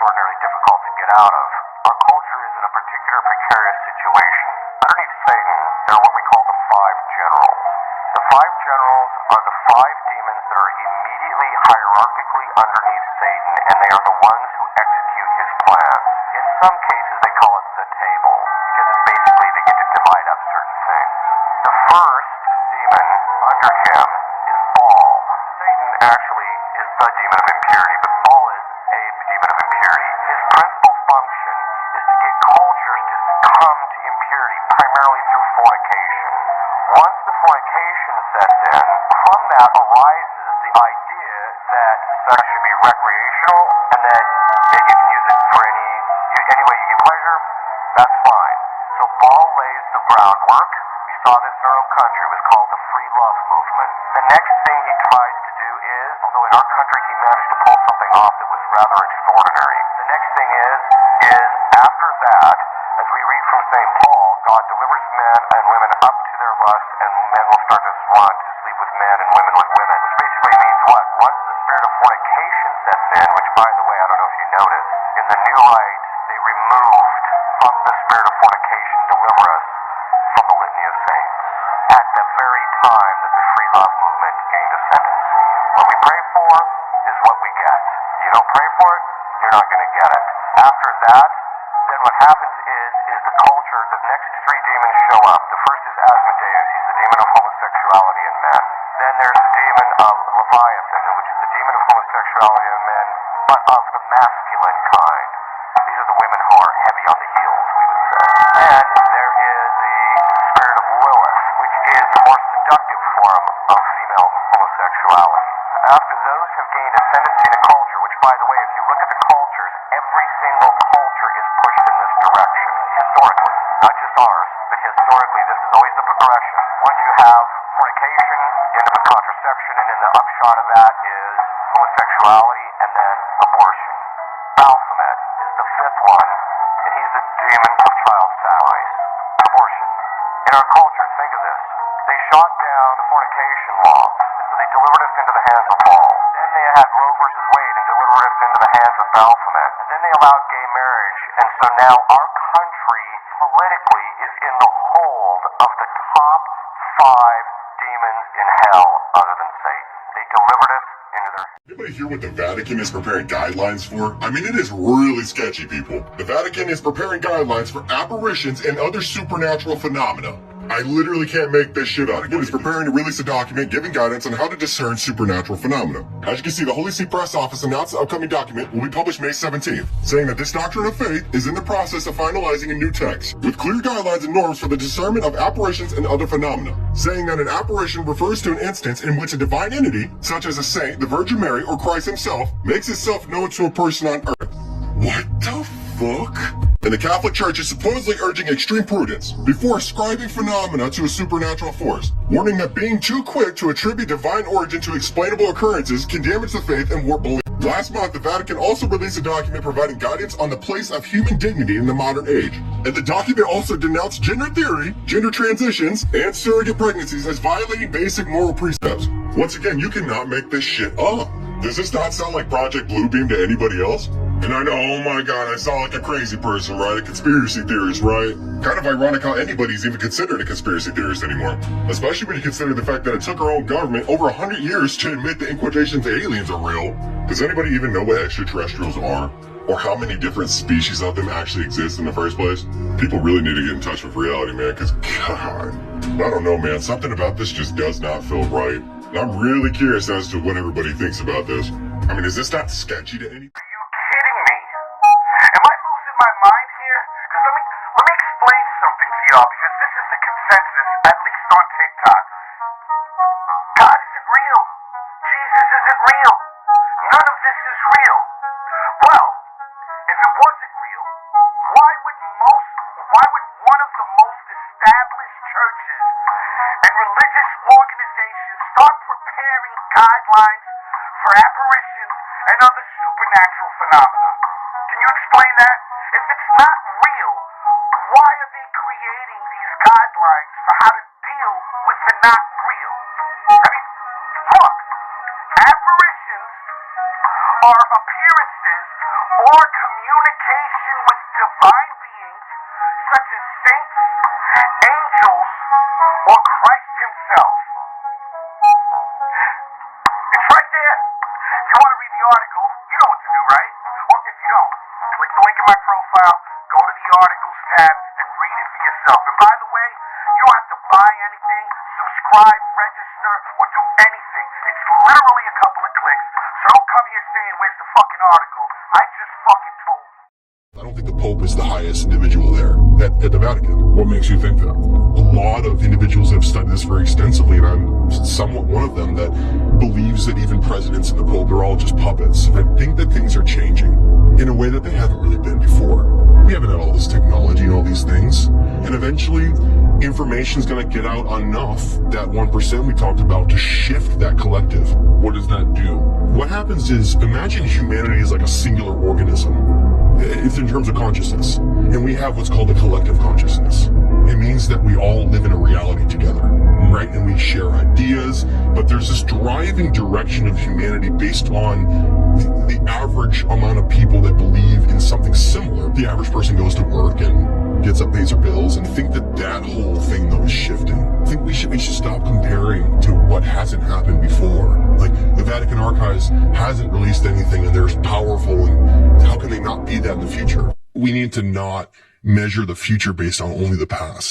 extraordinarily difficult to get out of. Our culture is in a particular precarious situation. Underneath Satan, there are what we call the five generals. The five generals are the five demons that are immediately hierarchically underneath Satan, and they are the ones who execute his plans. In some cases, they call it the table, because it's basically they get to divide up certain things. The first demon under him is Baal. Satan actually is the demon of impurity, but Baal is a demon of impurity. His principal function is to get cultures to succumb to impurity, primarily through fornication. Once the fornication sets in, from that arises the idea that sex should be recreational and that you can use it for any way you get pleasure. That's fine. So Baal lays the groundwork. We saw this in our own country. It was called the free love movement. The next thing he tries to do is, although in our country he managed to pull something off that was rather extraordinary, the next thing is after that, as we read from St. Paul, God delivers men and women up to their lust, and men will start to want to sleep with men and women with women, which basically means what? Once the spirit of fornication sets in, which by the way, I don't know if you noticed, in the New Rite, they removed from the spirit of fornication, deliver us from the litany of saints, at the very time that the free love movement gained ascendancy. What we pray for is what we get. You don't pray for it, you're not going to get it. After that, then what happens is the culture, the next three demons show up. The first is Asmodeus. He's the demon of homosexuality in men. Then there's the demon of Leviathan, which is the demon of homosexuality in men, but of the masculine kind. These are the women who are heavy on the heels, we would say. And there is the spirit of Lilith, which is the more seductive form of female homosexuality. After those have gained ascendancy in a culture, which by the way, if you look at the cultures, every single culture is pushed in this direction, historically. Not just ours, but historically, this is always the progression. Once you have fornication, you end up with contraception, and then the upshot of that is homosexuality and then abortion. Baphomet is the fifth one, and he's the demon of child sacrifice. Abortion. In our culture, think of this. They shot down the fornication laws, and so they delivered us into the hands of Paul. Then they had Roe versus Wade and delivered us into the hands of Baphomet. And then they allowed gay marriage, and so now our country politically is in the hold of the top five demons in hell other than Satan. They delivered us into their... Anybody hear what the Vatican is preparing guidelines for? I mean, it is really sketchy, people. The Vatican is preparing guidelines for apparitions and other supernatural phenomena. I literally can't make this shit up. It is preparing to release a document giving guidance on how to discern supernatural phenomena. As you can see, the Holy See Press Office announced the upcoming document will be published May 17th, saying that this doctrine of faith is in the process of finalizing a new text, with clear guidelines and norms for the discernment of apparitions and other phenomena, saying that an apparition refers to an instance in which a divine entity, such as a saint, the Virgin Mary, or Christ himself, makes itself known to a person on earth. What the fuck? And the Catholic Church is supposedly urging extreme prudence before ascribing phenomena to a supernatural force, warning that being too quick to attribute divine origin to explainable occurrences can damage the faith and warp belief. Last month, the Vatican also released a document providing guidance on the place of human dignity in the modern age. And the document also denounced gender theory, gender transitions, and surrogate pregnancies as violating basic moral precepts. Once again, you cannot make this shit up. Does this not sound like Project Bluebeam to anybody else? And I know, oh my god, I sound like a crazy person, right? A conspiracy theorist, right? Kind of ironic how anybody's even considered a conspiracy theorist anymore. Especially when you consider the fact that it took our own government over 100 years to admit the inquisitions aliens are real. Does anybody even know what extraterrestrials are? Or how many different species of them actually exist in the first place? People really need to get in touch with reality, man, because god, I don't know, man. Something about this just does not feel right. And I'm really curious as to what everybody thinks about this. I mean, is this not sketchy to anybody? Am I losing my mind here? Because let me explain something to y'all, because this is the consensus, at least on TikTok. God isn't real. Jesus isn't real. None of this is real. Well, if it wasn't real, why would one of the most established churches and religious organizations start preparing guidelines for apparitions and other supernatural phenomena? Can you explain that? If it's not real, why are they creating these guidelines for how to deal with the not real? I mean, look, apparitions are appearances or communication with divine beings such as saints, angels, or Christ himself. It's right there. If you want to read the article, you know what to do, right? Or if you don't, click the link in my profile, go to the articles tab, and read it for yourself. And by the way, you don't have to buy anything, subscribe, register, or do anything. It's literally a couple of clicks. So don't come here saying, where's the fucking article? I just fucking told you. I don't think the Pope is the highest individual there at the Vatican. What makes you think that? A lot of individuals have studied this very extensively, and I'm somewhat one of them that believes that even presidents and the Pope are all just puppets. I think that things are changing in a way that they haven't really been before. We haven't had all this technology and all these things, and eventually information's gonna get out enough, that 1% we talked about, to shift that collective. What does that do? What happens is, imagine humanity is like a singular organism. It's in terms of consciousness, and we have what's called a collective consciousness. It means that we all live in a reality together, right? And we share ideas, but there's this driving direction of humanity based on the average amount of people that believe in something similar. The average person goes to work and gets up, pays their bills, and I think that whole thing though is shifting. I think we should stop comparing to what hasn't happened before. Like, the Vatican Archives hasn't released anything, and they're powerful, and how can they not be that in the future? We need to not measure the future based on only the past.